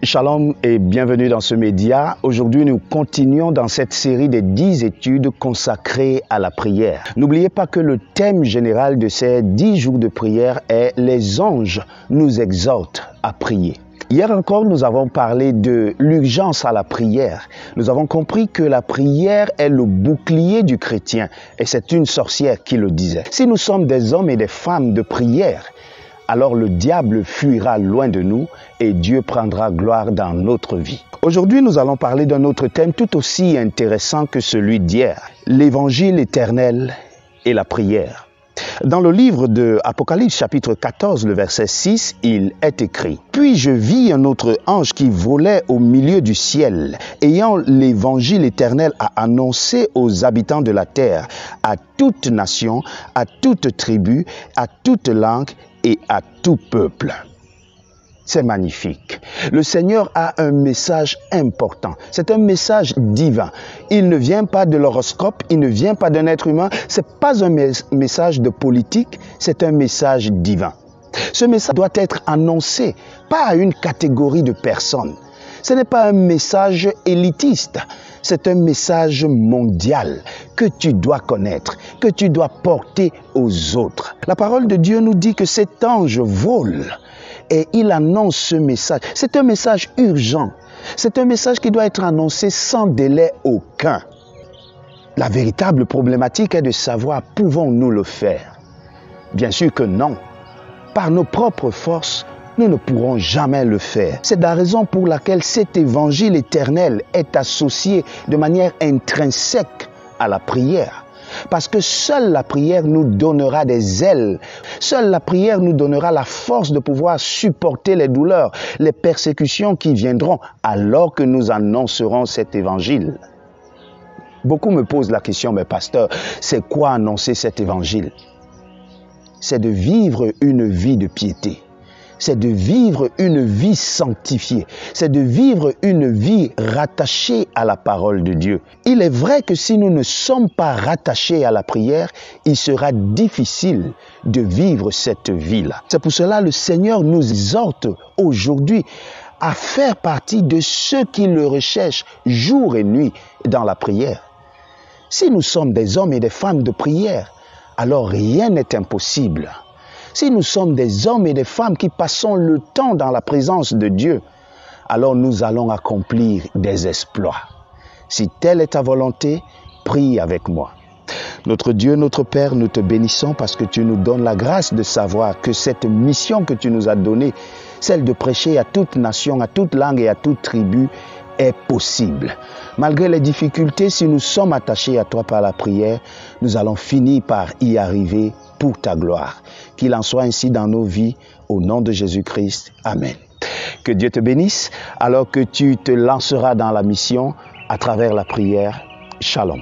Shalom et bienvenue dans ce média. Aujourd'hui, nous continuons dans cette série de 10 études consacrées à la prière. N'oubliez pas que le thème général de ces 10 jours de prière est « Les anges nous exhortent à prier ». Hier encore, nous avons parlé de l'urgence à la prière. Nous avons compris que la prière est le bouclier du chrétien et c'est une sorcière qui le disait. Si nous sommes des hommes et des femmes de prière, alors le diable fuira loin de nous et Dieu prendra gloire dans notre vie. Aujourd'hui, nous allons parler d'un autre thème tout aussi intéressant que celui d'hier, l'évangile éternel et la prière. Dans le livre de Apocalypse chapitre 14, le verset 6, il est écrit « Puis je vis un autre ange qui volait au milieu du ciel, ayant l'évangile éternel à annoncer aux habitants de la terre, à toute nation, à toute tribu, à toute langue et à tout peuple. » C'est magnifique. Le Seigneur a un message important. C'est un message divin. Il ne vient pas de l'horoscope, il ne vient pas d'un être humain. Ce n'est pas un message de politique, c'est un message divin. Ce message doit être annoncé, pas à une catégorie de personnes. Ce n'est pas un message élitiste, c'est un message mondial que tu dois connaître, que tu dois porter aux autres. La parole de Dieu nous dit que cet ange vole et il annonce ce message. C'est un message urgent. C'est un message qui doit être annoncé sans délai aucun. La véritable problématique est de savoir, pouvons-nous le faire? Bien sûr que non. Par nos propres forces, nous ne pourrons jamais le faire. C'est la raison pour laquelle cet évangile éternel est associé de manière intrinsèque à la prière. Parce que seule la prière nous donnera des ailes. Seule la prière nous donnera la force de pouvoir supporter les douleurs, les persécutions qui viendront alors que nous annoncerons cet évangile. Beaucoup me posent la question, mais pasteur, c'est quoi annoncer cet évangile? C'est de vivre une vie de piété. C'est de vivre une vie sanctifiée. C'est de vivre une vie rattachée à la parole de Dieu. Il est vrai que si nous ne sommes pas rattachés à la prière, il sera difficile de vivre cette vie-là. C'est pour cela que le Seigneur nous exhorte aujourd'hui à faire partie de ceux qui le recherchent jour et nuit dans la prière. Si nous sommes des hommes et des femmes de prière, alors rien n'est impossible. Si nous sommes des hommes et des femmes qui passons le temps dans la présence de Dieu, alors nous allons accomplir des exploits. Si telle est ta volonté, prie avec moi. Notre Dieu, notre Père, nous te bénissons parce que tu nous donnes la grâce de savoir que cette mission que tu nous as donnée, celle de prêcher à toute nation, à toute langue et à toute tribu, est possible. Malgré les difficultés, si nous sommes attachés à toi par la prière, nous allons finir par y arriver pour ta gloire. Qu'il en soit ainsi dans nos vies, au nom de Jésus-Christ. Amen. Que Dieu te bénisse alors que tu te lanceras dans la mission à travers la prière. Shalom.